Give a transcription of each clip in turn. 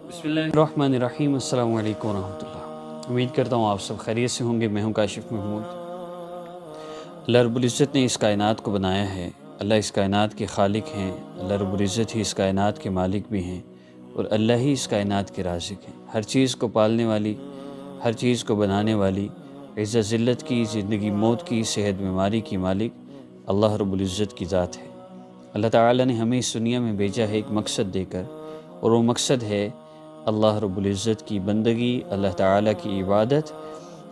بسم اللہ الرحمن الرحیم۔ السلام علیکم ورحمۃ اللہ۔ امید کرتا ہوں آپ سب خیریت سے ہوں گے۔ میں ہوں کاشف محمود۔ اللہ رب العزت نے اس کائنات کو بنایا ہے، اللہ اس کائنات کے خالق ہیں، اللہ رب العزت ہی اس کائنات کے مالک بھی ہیں، اور اللہ ہی اس کائنات کے رازق ہیں۔ ہر چیز کو پالنے والی، ہر چیز کو بنانے والی، عزت ذلت کی، زندگی موت کی، صحت بیماری کی مالک اللہ رب العزت کی ذات ہے۔ اللہ تعالیٰ نے ہمیں اس دنیا میں بھیجا ہے ایک مقصد دے کر، اور وہ مقصد ہے اللہ رب العزت کی بندگی، اللہ تعالیٰ کی عبادت،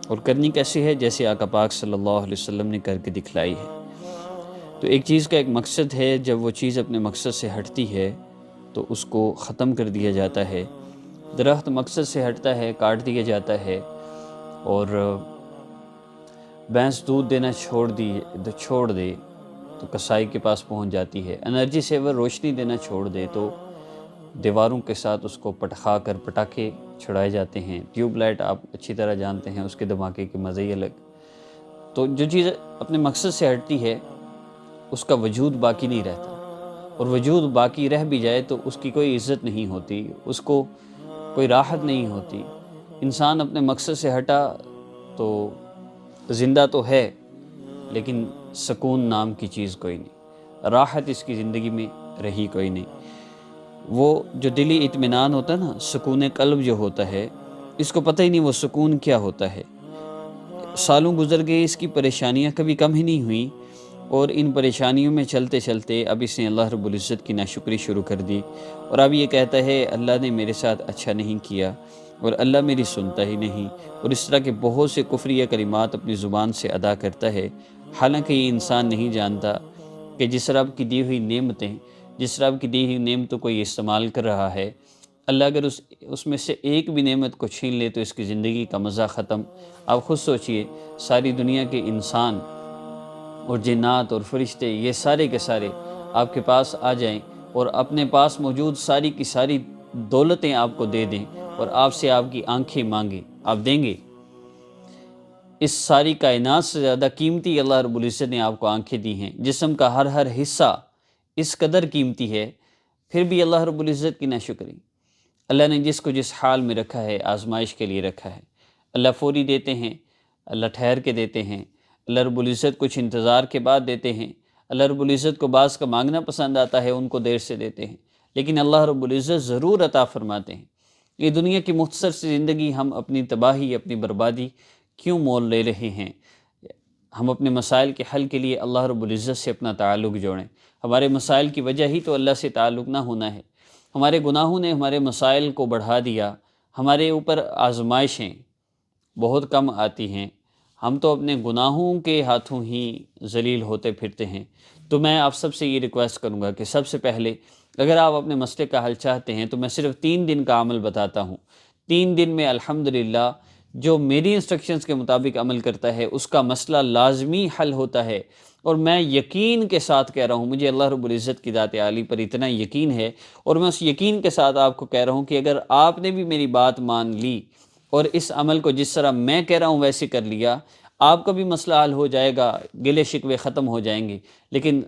اور کرنی کیسی ہے؟ جیسے آقا پاک صلی اللہ علیہ وسلم نے کر کے دکھلائی ہے۔ تو ایک چیز کا ایک مقصد ہے، جب وہ چیز اپنے مقصد سے ہٹتی ہے تو اس کو ختم کر دیا جاتا ہے۔ درخت مقصد سے ہٹتا ہے، کاٹ دیا جاتا ہے، اور بھینس دودھ دینا چھوڑ دے تو کسائی کے پاس پہنچ جاتی ہے۔ انرجی سیور روشنی دینا چھوڑ دے تو دیواروں کے ساتھ اس کو پٹخا کر پٹاخے چھڑائے جاتے ہیں۔ ٹیوب لائٹ آپ اچھی طرح جانتے ہیں، اس کے دھماکے کے مزے ہی الگ۔ تو جو چیز اپنے مقصد سے ہٹتی ہے اس کا وجود باقی نہیں رہتا، اور وجود باقی رہ بھی جائے تو اس کی کوئی عزت نہیں ہوتی، اس کو کوئی راحت نہیں ہوتی۔ انسان اپنے مقصد سے ہٹا تو زندہ تو ہے لیکن سکون نام کی چیز کوئی نہیں، راحت اس کی زندگی میں رہی کوئی نہیں۔ وہ جو دلی اطمینان ہوتا ہے نا، سکون قلب جو ہوتا ہے، اس کو پتہ ہی نہیں وہ سکون کیا ہوتا ہے۔ سالوں گزر گئے، اس کی پریشانیاں کبھی کم ہی نہیں ہوئیں، اور ان پریشانیوں میں چلتے چلتے اب اس نے اللہ رب العزت کی ناشکری شروع کر دی، اور اب یہ کہتا ہے اللہ نے میرے ساتھ اچھا نہیں کیا، اور اللہ میری سنتا ہی نہیں، اور اس طرح کے بہت سے کفریہ کلمات اپنی زبان سے ادا کرتا ہے۔ حالانکہ یہ انسان نہیں جانتا کہ جس رب کی دی ہوئی نعمتیں، جس رب کی دی ہوئی نعمتوں کو یہ استعمال کر رہا ہے، اللہ اگر اس میں سے ایک بھی نعمت کو چھین لے تو اس کی زندگی کا مزہ ختم۔ آپ خود سوچئے، ساری دنیا کے انسان اور جنات اور فرشتے، یہ سارے کے سارے آپ کے پاس آ جائیں اور اپنے پاس موجود ساری کی ساری دولتیں آپ کو دے دیں، اور آپ سے آپ کی آنکھیں مانگیں، آپ دیں گے؟ اس ساری کائنات سے زیادہ قیمتی اللہ رب العزت نے آپ کو آنکھیں دی ہیں، جسم کا ہر ہر حصہ اس قدر قیمتی ہے، پھر بھی اللہ رب العزت کی ناشکری۔ اللہ نے جس کو جس حال میں رکھا ہے آزمائش کے لیے رکھا ہے۔ اللہ فوری دیتے ہیں، اللہ ٹھہر کے دیتے ہیں، اللہ رب العزت کچھ انتظار کے بعد دیتے ہیں۔ اللہ رب العزت کو بعض کا مانگنا پسند آتا ہے، ان کو دیر سے دیتے ہیں، لیکن اللہ رب العزت ضرور عطا فرماتے ہیں۔ یہ دنیا کی مختصر سی زندگی ہم اپنی تباہی، اپنی بربادی کیوں مول لے رہے ہیں؟ ہم اپنے مسائل کے حل کے لیے اللہ رب العزت سے اپنا تعلق جوڑیں۔ ہمارے مسائل کی وجہ ہی تو اللہ سے تعلق نہ ہونا ہے۔ ہمارے گناہوں نے ہمارے مسائل کو بڑھا دیا، ہمارے اوپر آزمائشیں بہت کم آتی ہیں، ہم تو اپنے گناہوں کے ہاتھوں ہی ذلیل ہوتے پھرتے ہیں۔ تو میں آپ سب سے یہ ریکویسٹ کروں گا کہ سب سے پہلے اگر آپ اپنے مسئلے کا حل چاہتے ہیں تو میں صرف 3 دن کا عمل بتاتا ہوں۔ 3 دن میں الحمدللہ جو میری انسٹرکشنز کے مطابق عمل کرتا ہے اس کا مسئلہ لازمی حل ہوتا ہے، اور میں یقین کے ساتھ کہہ رہا ہوں، مجھے اللہ رب العزت کی ذات عالی پر اتنا یقین ہے، اور میں اس یقین کے ساتھ آپ کو کہہ رہا ہوں کہ اگر آپ نے بھی میری بات مان لی اور اس عمل کو جس طرح میں کہہ رہا ہوں ویسے کر لیا، آپ کا بھی مسئلہ حل ہو جائے گا، گلے شکوے ختم ہو جائیں گے۔ لیکن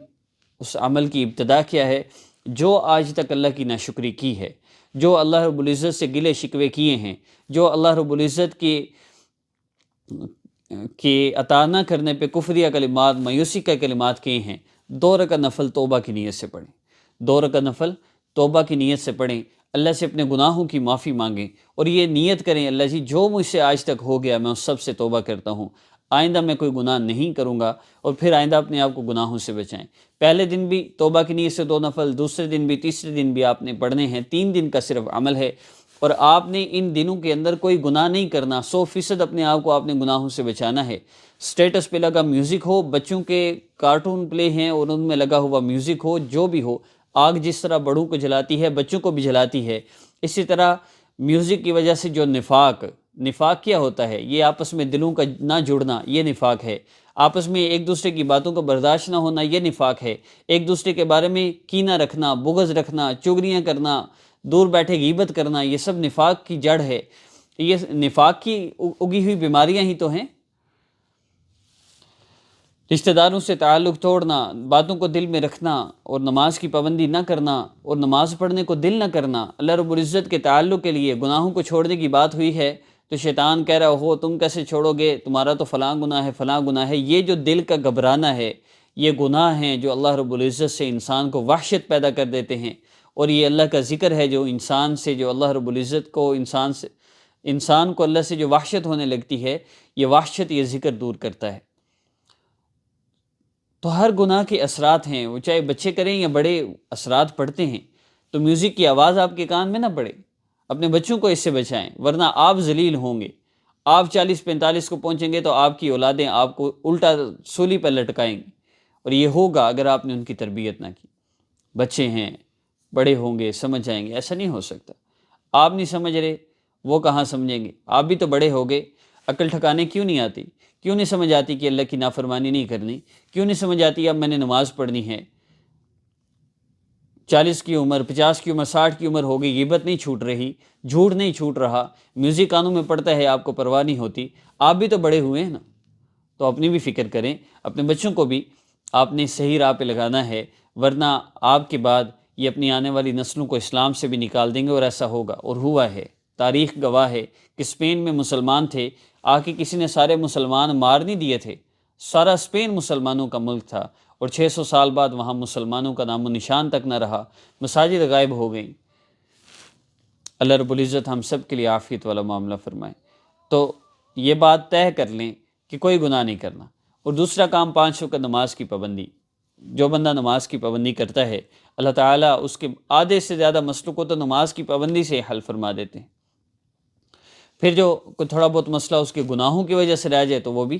اس عمل کی ابتدا کیا ہے؟ جو آج تک اللہ کی ناشکری کی ہے، جو اللہ رب العزت سے گلے شکوے کیے ہیں، جو اللہ رب العزت کے عطا نہ کرنے پہ کفریہ کلمات، مایوسی کا کلمات کیے ہیں، 2 رکعت نفل توبہ کی نیت سے پڑھیں، 2 رکعت نفل توبہ کی نیت سے پڑھیں، اللہ سے اپنے گناہوں کی معافی مانگیں، اور یہ نیت کریں اللہ جی جو مجھ سے آج تک ہو گیا میں اس سب سے توبہ کرتا ہوں، آئندہ میں کوئی گناہ نہیں کروں گا، اور پھر آئندہ اپنے آپ کو گناہوں سے بچائیں۔ پہلے دن بھی توبہ کی نیت سے 2 نفل، دوسرے دن بھی، تیسرے دن بھی آپ نے پڑھنے ہیں۔ 3 دن کا صرف عمل ہے، اور آپ نے ان دنوں کے اندر کوئی گناہ نہیں کرنا، 100% اپنے آپ کو آپ نے گناہوں سے بچانا ہے۔ سٹیٹس پہ لگا میوزک ہو، بچوں کے کارٹون پلے ہیں اور ان میں لگا ہوا میوزک ہو، جو بھی ہو، آگ جس طرح بڑوں کو جلاتی ہے بچوں کو بھی جلاتی ہے، اسی طرح میوزک کی وجہ سے جو نفاق کیا ہوتا ہے؟ یہ آپس میں دلوں کا نہ جڑنا، یہ نفاق ہے۔ آپس میں ایک دوسرے کی باتوں کو برداشت نہ ہونا، یہ نفاق ہے۔ ایک دوسرے کے بارے میں کینہ رکھنا، بغض رکھنا، چغلیاں کرنا، دور بیٹھے غیبت کرنا، یہ سب نفاق کی جڑ ہے۔ یہ نفاق کی اگی ہوئی بیماریاں ہی تو ہیں۔ رشتہ داروں سے تعلق توڑنا، باتوں کو دل میں رکھنا اور نماز کی پابندی نہ کرنا اور نماز پڑھنے کو دل نہ کرنا، اللہ رب العزت کے تعلق کے لیے گناہوں کو چھوڑنے کی بات ہوئی ہے تو شیطان کہہ رہا ہو تم کیسے چھوڑو گے، تمہارا تو فلاں گناہ ہے فلاں گناہ ہے۔ یہ جو دل کا گھبرانا ہے، یہ گناہ ہیں جو اللہ رب العزت سے انسان کو وحشت پیدا کر دیتے ہیں، اور یہ اللہ کا ذکر ہے جو انسان سے، جو اللہ رب العزت کو انسان کو اللہ سے جو وحشت ہونے لگتی ہے، یہ وحشت یہ ذکر دور کرتا ہے۔ تو ہر گناہ کے اثرات ہیں، وہ چاہے بچے کریں یا بڑے اثرات پڑتے ہیں۔ تو میوزک کی آواز آپ کے کان میں نہ پڑے، اپنے بچوں کو اس سے بچائیں، ورنہ آپ ذلیل ہوں گے۔ آپ 40-45 کو پہنچیں گے تو آپ کی اولادیں آپ کو الٹا سولی پر لٹکائیں گی، اور یہ ہوگا اگر آپ نے ان کی تربیت نہ کی۔ بچے ہیں، بڑے ہوں گے، سمجھ جائیں گے، ایسا نہیں ہو سکتا۔ آپ نہیں سمجھ رہے، وہ کہاں سمجھیں گے؟ آپ بھی تو بڑے ہو گئے، عقل ٹھکانے کیوں نہیں آتی؟ کیوں نہیں سمجھ آتی کہ اللہ کی نافرمانی نہیں کرنی؟ کیوں نہیں سمجھ آتی اب میں نے نماز پڑھنی ہے؟ 40 کی عمر، 50 کی عمر، 60 کی عمر ہو گئی، غیبت نہیں چھوٹ رہی، جھوٹ نہیں چھوٹ رہا، میوزک کانوں میں پڑتا ہے، آپ کو پرواہ نہیں ہوتی۔ آپ بھی تو بڑے ہوئے ہیں نا، تو اپنی بھی فکر کریں، اپنے بچوں کو بھی آپ نے صحیح راہ پہ لگانا ہے، ورنہ آپ کے بعد یہ اپنی آنے والی نسلوں کو اسلام سے بھی نکال دیں گے، اور ایسا ہوگا اور ہوا ہے۔ تاریخ گواہ ہے کہ اسپین میں مسلمان تھے، آ کے کسی نے سارے مسلمان مار نہیں دیے تھے، سارا اسپین مسلمانوں کا ملک تھا، اور 600 سال بعد وہاں مسلمانوں کا نام و نشان تک نہ رہا، مساجد غائب ہو گئیں۔ اللہ رب العزت ہم سب کے لیے عافیت والا معاملہ فرمائے۔ تو یہ بات طے کر لیں کہ کوئی گناہ نہیں کرنا۔ اور دوسرا کام 5 وقت نماز کی پابندی۔ جو بندہ نماز کی پابندی کرتا ہے، اللہ تعالیٰ اس کے آدھے سے زیادہ مسئلوں کو تو نماز کی پابندی سے حل فرما دیتے ہیں۔ پھر جو کوئی تھوڑا بہت مسئلہ اس کے گناہوں کی وجہ سے رہ جائے تو وہ بھی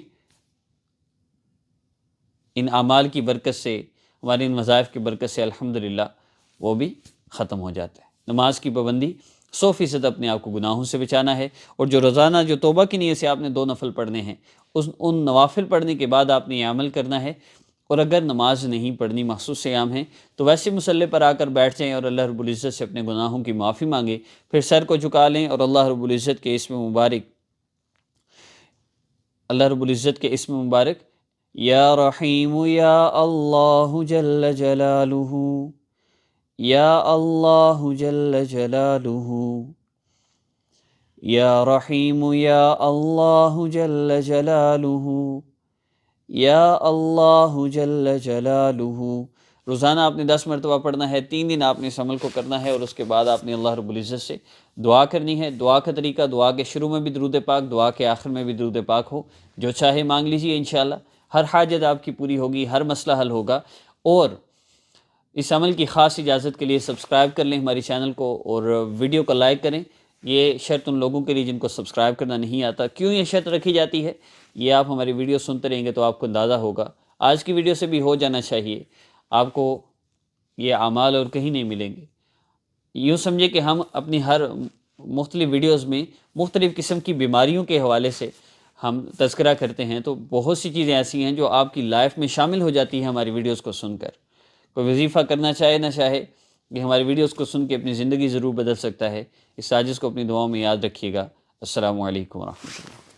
ان اعمال کی برکت سے، ہمارے ان وظائف کی برکت سے الحمدللہ وہ بھی ختم ہو جاتا ہے۔ نماز کی پابندی 100% اپنے آپ کو گناہوں سے بچانا ہے، اور جو روزانہ جو توبہ کی نیت سے آپ نے 2 نفل پڑھنے ہیں، ان نوافل پڑھنے کے بعد آپ نے یہ عمل کرنا ہے۔ اور اگر نماز نہیں پڑھنی، مخصوص ایام ہیں، تو ویسے مصلی پر آ کر بیٹھ جائیں اور اللہ رب العزت سے اپنے گناہوں کی معافی مانگیں، پھر سر کو جھکا لیں اور اللہ رب العزت کے اسم مبارک یا رحیم یا اللہ جل جلالہ، یا اللہ جل جلالہ، یا رحیم یا اللہ جل جلالہ، یا اللہ جل جلالہ۔ روزانہ آپ نے 10 مرتبہ پڑھنا ہے، 3 دن آپ نے اس عمل کو کرنا ہے، اور اس کے بعد آپ نے اللہ رب العزت سے دعا کرنی ہے۔ دعا کا طریقہ، دعا کے شروع میں بھی درود پاک، دعا کے آخر میں بھی درود پاک ہو، جو چاہے مانگ لیجیے، انشاءاللہ ہر حاجت آپ کی پوری ہوگی، ہر مسئلہ حل ہوگا۔ اور اس عمل کی خاص اجازت کے لیے سبسکرائب کر لیں ہماری چینل کو، اور ویڈیو کو لائک کریں۔ یہ شرط ان لوگوں کے لیے جن کو سبسکرائب کرنا نہیں آتا۔ کیوں یہ شرط رکھی جاتی ہے؟ یہ آپ ہماری ویڈیو سنتے رہیں گے تو آپ کو اندازہ ہوگا۔ آج کی ویڈیو سے بھی ہو جانا چاہیے، آپ کو یہ اعمال اور کہیں نہیں ملیں گے۔ یوں سمجھے کہ ہم اپنی ہر مختلف ویڈیوز میں مختلف قسم کی بیماریوں کے حوالے سے ہم تذکرہ کرتے ہیں، تو بہت سی چیزیں ایسی ہیں جو آپ کی لائف میں شامل ہو جاتی ہیں ہماری ویڈیوز کو سن کر۔ کوئی وظیفہ کرنا چاہے نہ چاہے، کہ ہماری ویڈیوز کو سن کے اپنی زندگی ضرور بدل سکتا ہے۔ اس سازش کو اپنی دعاؤں میں یاد رکھیے گا۔ السلام علیکم ورحمۃ اللہ۔